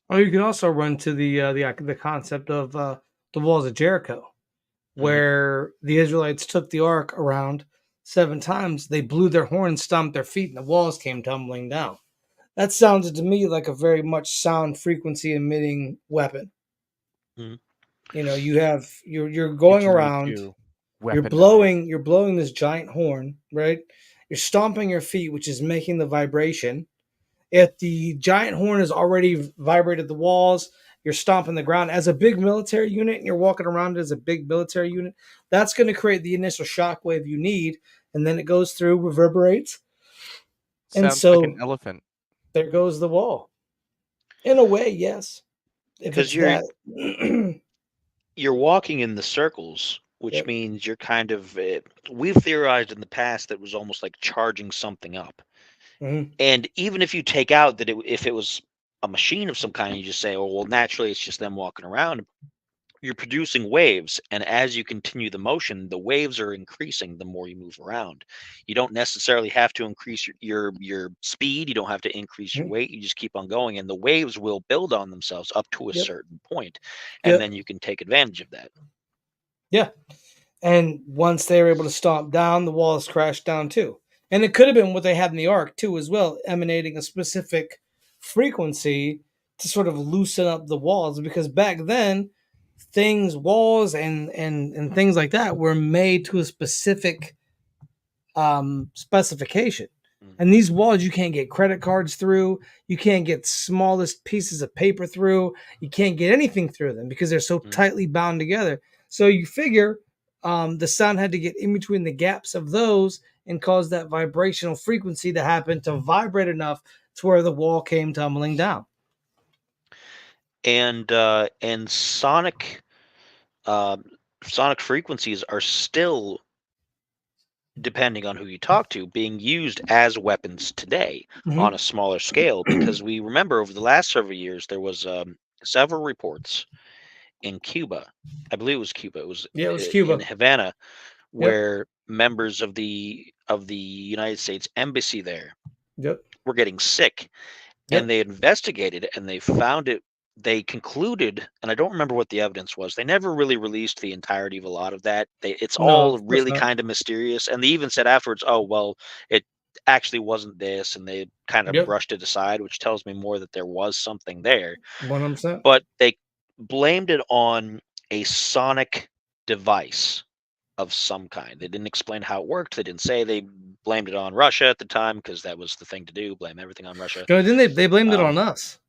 Oh, you can also run to the concept of the walls of Jericho, where the Israelites took the ark around 7 times. They blew their horns, stomped their feet, and the walls came tumbling down. That sounded to me like a very much sound frequency emitting weapon. Mhm. You know, you're going around, you're blowing this giant horn, right? You're stomping your feet, which is making the vibration. If the giant horn has already vibrated the walls, you're stomping the ground as a big military unit and you're walking around as a big military unit, that's going to create the initial shock wave you need. And then it goes through, reverberates. And Sounds like so an elephant. there goes the wall. In a way, yes. If it's Because that. you're walking in the circles, which Yep. means you're kind of we've theorized in the past that it was almost like charging something up. Mhm. And even if you take out that if it was a machine of some kind, you just say, oh, well, naturally it's just them walking around. You're producing waves, and as you continue the motion, the waves are increasing the more you move around. You don't necessarily have to increase your speed. You don't have to increase your Mhm. weight. You just keep on going, and the waves will build on themselves up to a Yep. certain point, and Yep. then you can take advantage of that. Yeah. And once they were able to stomp down, the walls crashed down too. And it could have been what they had in the ark too, as well, emanating a specific frequency to sort of loosen up the walls. Because back then, walls and things like that were made to a specific specification. Mm. And these walls, you can't get credit cards through. You can't get smallest pieces of paper through. You can't get anything through them because they're so tightly bound together. So you figure the sound had to get in between the gaps of those and cause that vibrational frequency to happen to vibrate enough to where the wall came tumbling down. And sonic frequencies are still, depending on who you talk to, being used as weapons today on a smaller scale. Because we remember over the last several years there was several reports in Cuba. I believe it was Cuba. It was Cuba. in Havana, where members of the United States embassy there were getting sick, and they investigated it and they found it. They concluded, and I don't remember what the evidence was. They never really released the entirety of a lot of that. It's all really kind of mysterious, and they even said afterwards, "Oh well, it actually wasn't this," and they kind of brushed it aside, which tells me more that there was something there. 100%. But they blamed it on a sonic device of some kind. They didn't explain how it worked. They didn't say. They blamed it on Russia at the time because that was the thing to do, blame everything on Russia. No, didn't they blamed it on us.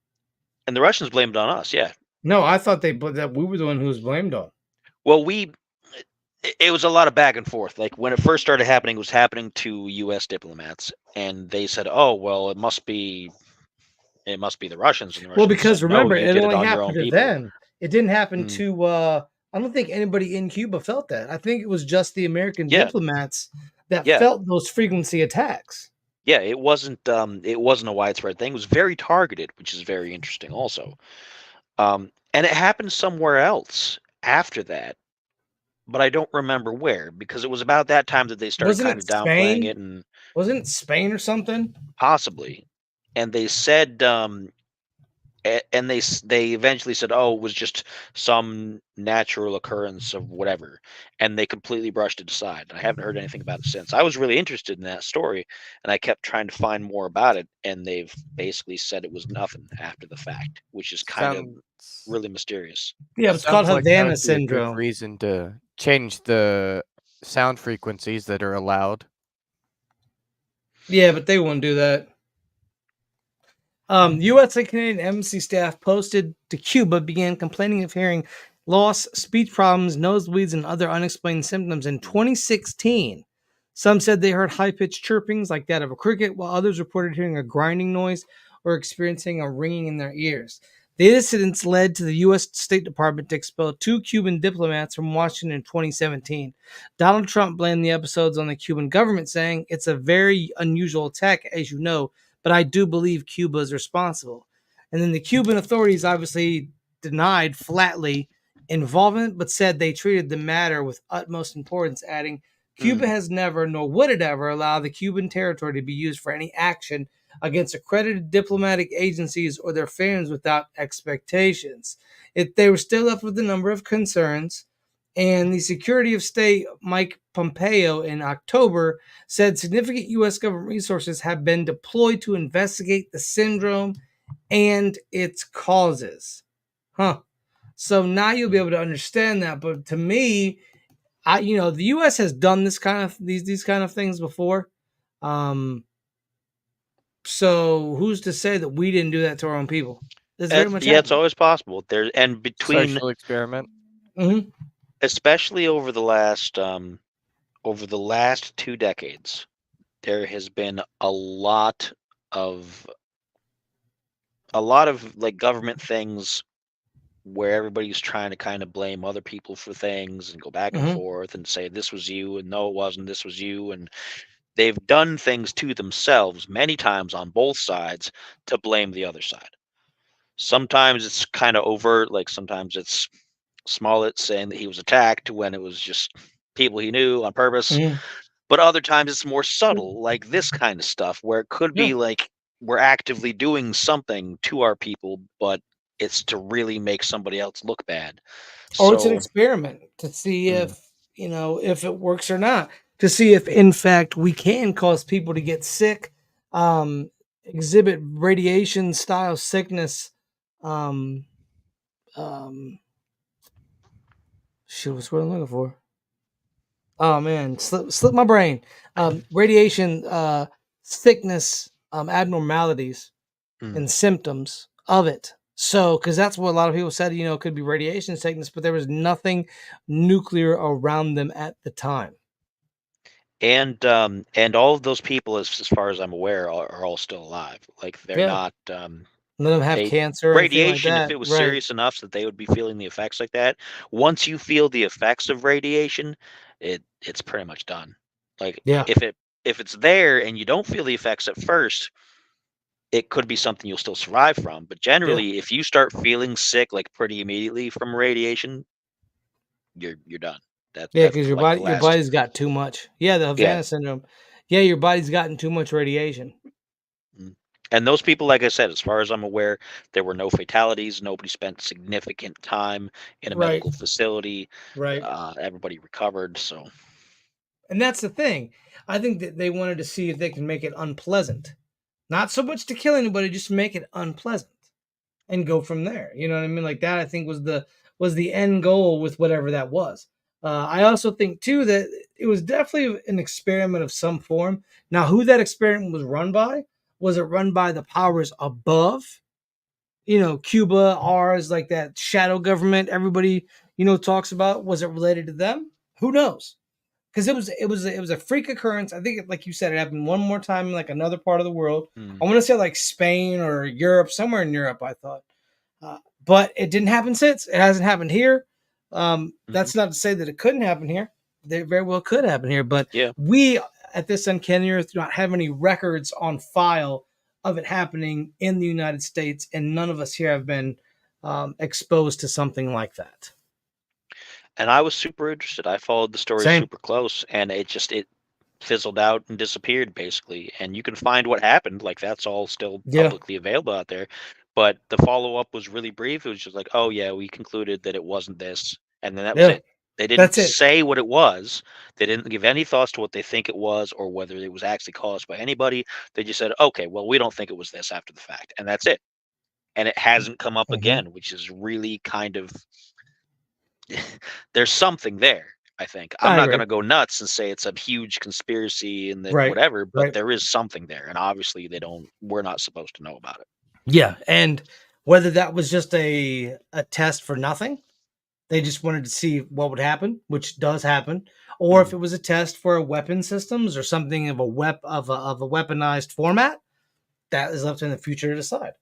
And the Russians blamed it on us, yeah. No, I thought that we were the one who was blamed on. Well, it was a lot of back and forth. Like when it first started happening, it was happening to U.S. diplomats, and they said, "Oh, well, it must be the Russians." And the Russians because said, remember, no, you it did only it on your happened own to people. them. It didn't happen to. I don't think anybody in Cuba felt that. I think it was just the American diplomats that felt those frequency attacks. Yeah, it wasn't a widespread thing. It was very targeted, which is very interesting also. And it happened somewhere else after that, but I don't remember where, because it was about that time that they started kind of downplaying it. And wasn't it Spain or something? Possibly. And they said and they eventually said, oh, it was just some natural occurrence of whatever, and they completely brushed it aside. I haven't heard anything about it since. I was really interested in that story, and I kept trying to find more about it, and they've basically said it was nothing after the fact, which is kind of really mysterious. Yeah, it's called Havana syndrome. Reason to change the sound frequencies that are allowed. Yeah, but they won't do that. U.S. and Canadian embassy staff posted to Cuba began complaining of hearing loss, speech problems, nosebleeds, and other unexplained symptoms in 2016. Some said they heard high-pitched chirpings like that of a cricket, while others reported hearing a grinding noise or experiencing a ringing in their ears. The incidents led to the U.S. State Department to expel 2 Cuban diplomats from Washington in 2017. Donald Trump blamed the episodes on the Cuban government, saying, "It's a very unusual attack, as you know, but I do believe Cuba is responsible." And then the Cuban authorities obviously denied flatly involvement, but said they treated the matter with utmost importance, adding, "Cuba has never, nor would it ever, allow the Cuban territory to be used for any action against accredited diplomatic agencies or their fans without expectations." They were still left with a number of concerns, and the Secretary of State Mike Pompeo in October said significant U.S. government resources have been deployed to investigate the syndrome and its causes. So now you'll be able to understand that. But to me, the U.S. has done this kind of these kind of things before. So who's to say that we didn't do that to our own people? That's very much it's always possible. There and between social experiment, especially over the last 2 decades, there has been a lot of like government things where everybody's trying to kind of blame other people for things and go back and forth and say this was you and no it wasn't, this was you, and they've done things to themselves many times on both sides to blame the other side. Sometimes it's kind of overt, like sometimes it's Smollett saying that he was attacked when it was just people he knew on purpose. But other times it's more subtle, like this kind of stuff, where it could be like we're actively doing something to our people, but it's to really make somebody else look bad. Or it's an experiment to see if it works or not. To see if, in fact, we can cause people to get sick, exhibit radiation-style sickness. Shoot, what's what I'm looking for? Oh man, slip my brain. Radiation sickness, abnormalities, and symptoms of it. So, because that's what a lot of people said, it could be radiation sickness, but there was nothing nuclear around them at the time. And all of those people, as far as I'm aware, are all still alive. Like they're not. None of them have cancer or radiation, like if it was serious enough that they would be feeling the effects like that, once you feel the effects of radiation, it's pretty much done. Like if it's there and you don't feel the effects at first, it could be something you'll still survive from. But generally, if you start feeling sick like pretty immediately from radiation, you're done. Because your body's got too much. Yeah, the Havana syndrome. Yeah, your body's gotten too much radiation. And those people, like I said, as far as I'm aware, there were no fatalities. Nobody spent significant time in a medical facility. Everybody recovered. So, and that's the thing. I think that they wanted to see if they can make it unpleasant. Not so much to kill anybody, just make it unpleasant and go from there. You know what I mean? Like that, I think was the end goal with whatever that was. I also think too that it was definitely an experiment of some form. Now, who that experiment was run by? Was it run by the powers above? Cuba, ours, like that shadow government everybody talks about. Was it related to them? Who knows? Because it was a freak occurrence. I think, like you said, it happened one more time in like another part of the world. I want to say like Spain or Europe, somewhere in Europe, I thought. But it didn't happen since. It hasn't happened here. That's not to say that it couldn't happen here. They very well could happen here. But we at this Uncanny Earth do not have any records on file of it happening in the United States, and none of us here have been exposed to something like that. And I was super interested. I followed the story super close, and it fizzled out and disappeared basically. And you can find what happened. Like that's all still publicly available out there. But the follow-up was really brief. It was just like, oh yeah, we concluded that it wasn't this. And then that was it. They didn't say what it was. They didn't give any thoughts to what they think it was or whether it was actually caused by anybody. They just said, okay, well, we don't think it was this after the fact. And that's it. And it hasn't come up again, which is really kind of, there's something there. I think I I'm not agree. going to go nuts and say it's a huge conspiracy and that Right, whatever, but right. there is something there, and obviously we're not supposed to know about it. Yeah, and whether that was just a test for nothing, they just wanted to see what would happen, which does happen, or if it was a test for weapon systems or something of a weaponized format, that is up to the future to decide.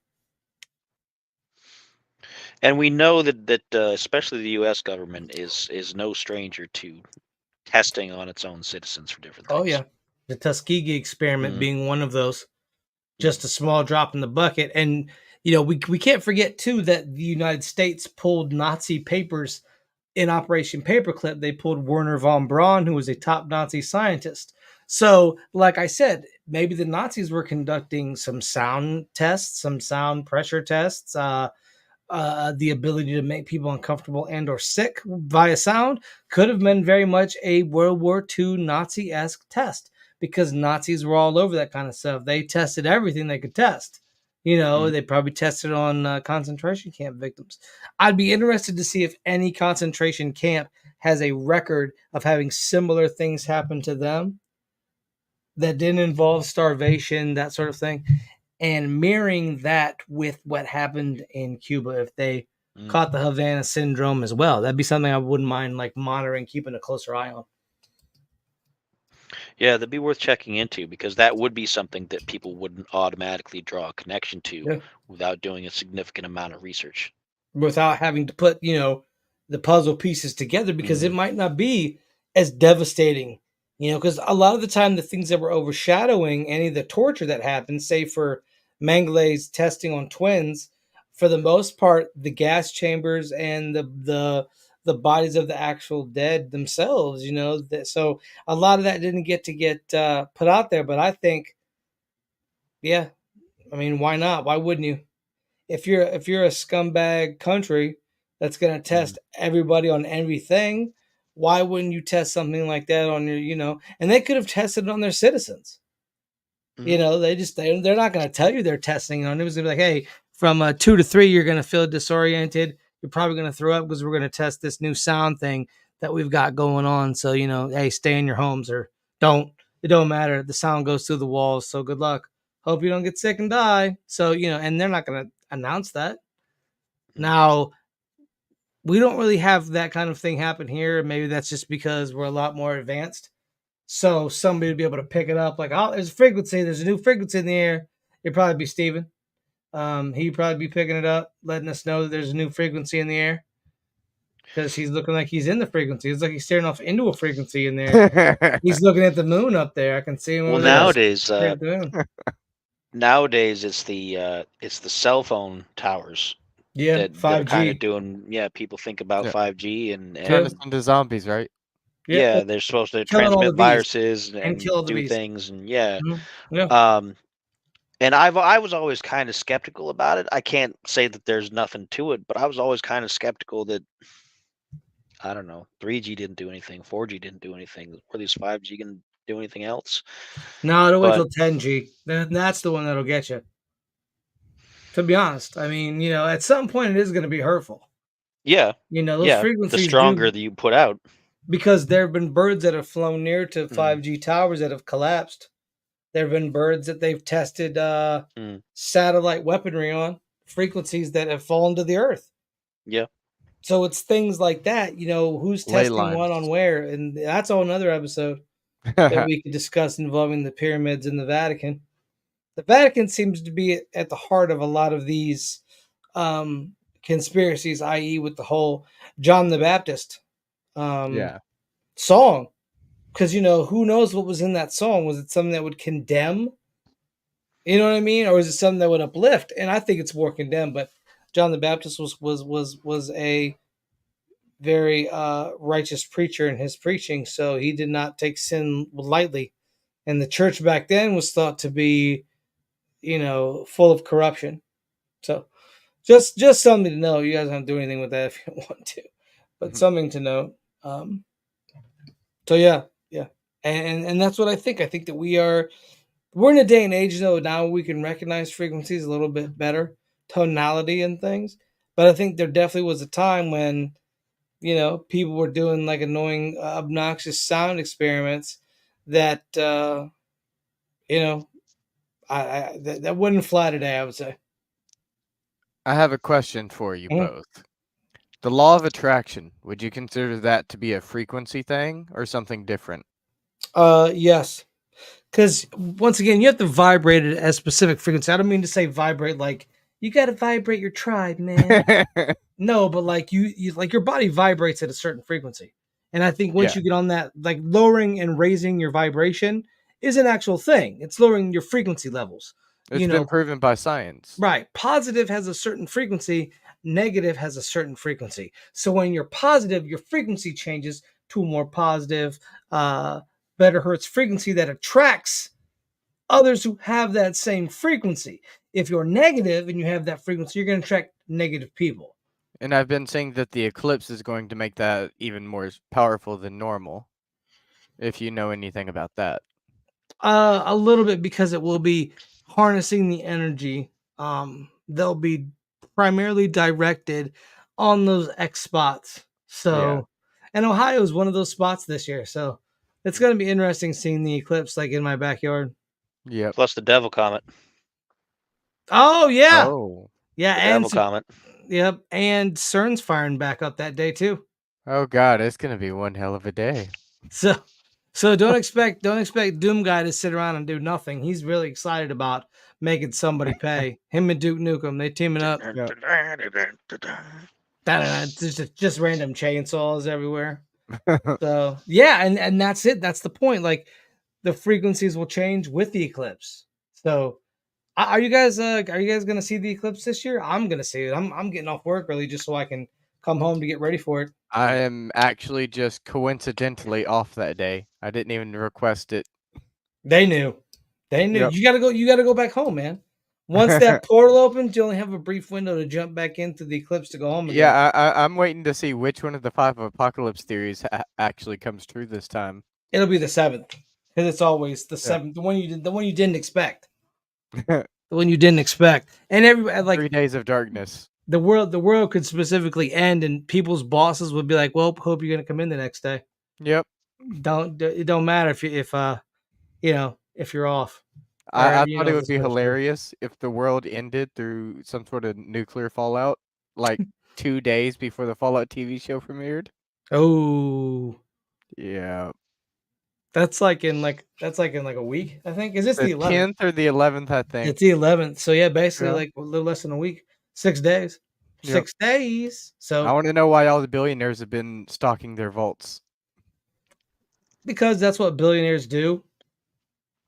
And we know that especially the U.S. government is no stranger to testing on its own citizens for different things. Oh yeah, the Tuskegee experiment being one of those. Mm-hmm. Just a small drop in the bucket, and we can't forget too that the United States pulled Nazi papers in Operation Paperclip. They pulled Werner von Braun, who was a top Nazi scientist. So, like I said, maybe the Nazis were conducting some sound tests, some sound pressure tests, the ability to make people uncomfortable and or sick via sound could have been very much a World War II Nazi-esque test, because Nazis were all over that kind of stuff. They tested everything they could test. They probably tested on concentration camp victims. I'd be interested to see if any concentration camp has a record of having similar things happen to them that didn't involve starvation, that sort of thing, and mirroring that with what happened in Cuba. If they caught the Havana syndrome as well, that'd be something I wouldn't mind like monitoring, keeping a closer eye on. Yeah, that'd be worth checking into, because that would be something that people wouldn't automatically draw a connection to without doing a significant amount of research. Without having to put, the puzzle pieces together, because it might not be as devastating, because a lot of the time the things that were overshadowing any of the torture that happened, say for Mengelé's testing on twins, for the most part, the gas chambers and the bodies of the actual dead themselves, so a lot of that didn't get put out there. But I think, yeah, I mean, why not? Why wouldn't you? If you're a scumbag country that's going to test everybody on everything, why wouldn't you test something like that on your, and they could have tested it on their citizens. They're not going to tell you they're testing on it. It was going to be like, hey, from 2 to 3, you're going to feel disoriented. You're probably going to throw up because we're going to test this new sound thing that we've got going on. So, hey, stay in your homes or don't. It don't matter. The sound goes through the walls. So good luck. Hope you don't get sick and die. So, and they're not going to announce that. Now, we don't really have that kind of thing happen here. Maybe that's just because we're a lot more advanced. So somebody would be able to pick it up like, oh, there's a frequency. There's a new frequency in the air. It'd probably be Steven. He'd probably be picking it up, letting us know that there's a new frequency in the air, because he's looking like he's in the frequency. It's like he's staring off into a frequency in there. He's looking at the moon up there. I can see him. Well, nowadays, it's the cell phone towers. Yeah, that 5G. are kind of doing. Yeah, people think about 5G and turn us into zombies, right? Yeah, they're supposed to transmit viruses and do things, and and I was always kind of skeptical about it. I can't say that there's nothing to it, but I was always kind of skeptical that, I don't know, 3G didn't do anything, 4G didn't do anything. Were these 5G going to do anything else? No, it'll wait till 10G. Then that's the one that'll get you. To be honest, I mean, at some point it is going to be hurtful. Yeah. Those frequencies. The stronger that you put out. Because there have been birds that have flown near to 5G towers that have collapsed. There have been birds that they've tested satellite weaponry on, frequencies that have fallen to the earth. Yeah. So it's things like that, who's testing what on where. And that's all another episode that we could discuss involving the pyramids and the Vatican. The Vatican seems to be at the heart of a lot of these conspiracies, i.e. with the whole John the Baptist song. Because, who knows what was in that song? Was it something that would condemn? You know what I mean? Or is it something that would uplift? And I think it's more condemn. But John the Baptist was a very righteous preacher in his preaching. So he did not take sin lightly. And the church back then was thought to be, full of corruption. So just something to know. You guys don't do anything with that if you don't want to. But something to know. So yeah. And that's what I think. I think that we're in a day and age, though, now we can recognize frequencies a little bit better, tonality and things. But I think there definitely was a time when, people were doing like annoying, obnoxious sound experiments that that wouldn't fly today, I would say. I have a question for you Mhm. both. The law of attraction, would you consider that to be a frequency thing or something different? Yes. Because once again, you have to vibrate it at a specific frequency. I don't mean to say vibrate like you got to vibrate your tribe, man. No, but like you like your body vibrates at a certain frequency, and I think once Yeah. you get on that, like lowering and raising your vibration is an actual thing. It's lowering your frequency levels. It's been proven by science. Right? Positive has a certain frequency. Negative has a certain frequency. So when you're positive, your frequency changes to a more positive, better hertz frequency that attracts others who have that same frequency. If you're negative and you have that frequency, you're going to attract negative people. And I've been saying that the eclipse is going to make that even more powerful than normal, if you know anything about that. A little bit, because it will be harnessing the energy. They'll be primarily directed on those X spots. So, and Ohio is one of those spots this year. So it's going to be interesting seeing the eclipse like in my backyard. Yep. Plus the devil comet. Oh yeah, Oh. yeah, The and devil comet. yep, and CERN's firing back up that day too. Oh God, it's gonna be one hell of a day. So don't expect Doom Guy to sit around and do nothing. He's really excited about making somebody pay. Him and Duke Nukem, they teaming up. Just random chainsaws everywhere. So yeah, and that's it. That's the point. Like the frequencies will change with the eclipse. So are you guys gonna see the eclipse this year? I'm gonna see it. I'm getting off work early just so I can come home to get ready for it. I am actually just coincidentally off that day. I didn't even request it. They knew. Yep. You gotta go back home, man. Once that portal opens, you only have a brief window to jump back into the eclipse to go home again. Yeah, I'm waiting to see which one of the 5 apocalypse theories actually comes true this time. It'll be the 7th, because it's always the 7th, the one you didn't expect, the one you didn't expect, and everybody like 3 days of darkness. The world could specifically end, and people's bosses would be like, "Well, hope you're gonna come in the next day." Yep. It don't matter if if you're off. I thought it would be hilarious if the world ended through some sort of nuclear fallout, like 2 days before the Fallout TV show premiered. Oh, yeah. That's like in a week, I think. Is this the 11th? 10th or the 11th, I think. It's the 11th. So yeah, basically like a little less than a week. 6 days. Yep. 6 days. So I want to know why all the billionaires have been stocking their vaults. Because that's what billionaires do.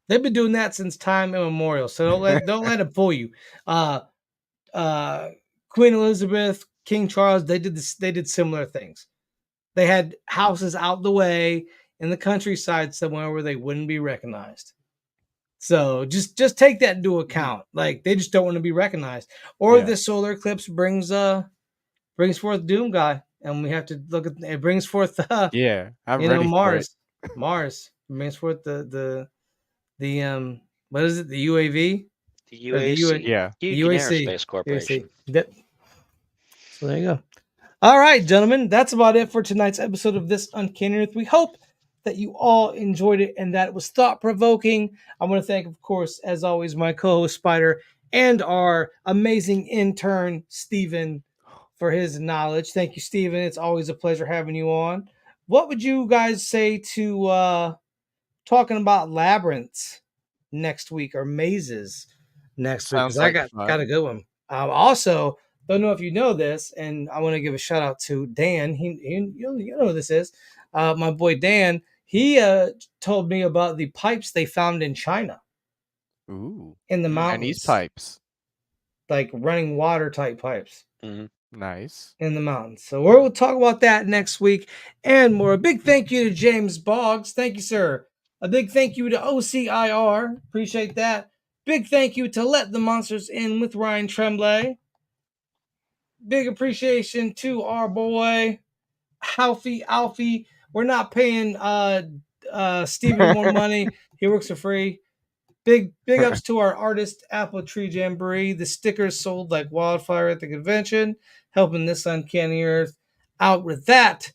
They've been doing that since time immemorial. So don't let it fool you. Queen Elizabeth, King Charles, they did similar things. They had houses out the way in the countryside somewhere where they wouldn't be recognized. So just take that into account. Like they just don't want to be recognized. Or the solar eclipse brings forth Doom Guy, and we have to look at it. Brings forth I'm ready Mars. For it. Mars brings forth the what is it? The UAV. The UAC. The UAC. Aerospace Corporation. UAC. So there you go. All right, gentlemen, that's about it for tonight's episode of This Uncanny Earth. We hope that you all enjoyed it and that it was thought-provoking. I want to thank, of course, as always, my co-host Spider and our amazing intern, Steven, for his knowledge. Thank you, Steven. It's always a pleasure having you on. What would you guys say to talking about labyrinths next week or mazes next week? Because I got a good one. Also, don't know if you know this, and I want to give a shout out to Dan. You know who this is. My boy Dan. He told me about the pipes they found in China. Ooh. In the mountains. Chinese pipes. Like running water type pipes. Mm-hmm. Nice. In the mountains. So we'll talk about that next week and more. A big thank you to James Boggs. Thank you, sir. A big thank you to OCIR. Appreciate that. Big thank you to Let the Monsters In with Ryan Tremblay. Big appreciation to our boy Alfie. We're not paying Steven more money. He works for free. Big ups to our artist Apple Tree Jamboree. The stickers sold like wildfire at the convention, helping This Uncanny Earth. out with that.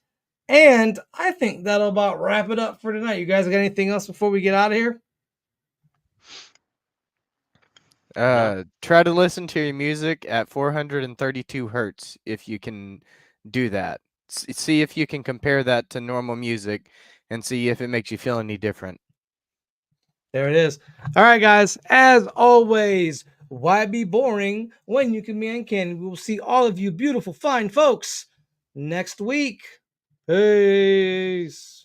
And I think that'll about wrap it up for tonight. You guys got anything else before we get out of here? Try to listen to your music at 432 hertz if you can do that. See if you can compare that to normal music and see if it makes you feel any different. There it is. All right, guys. As always, why be boring when you can be uncanny? We will see all of you beautiful, fine folks next week. Peace.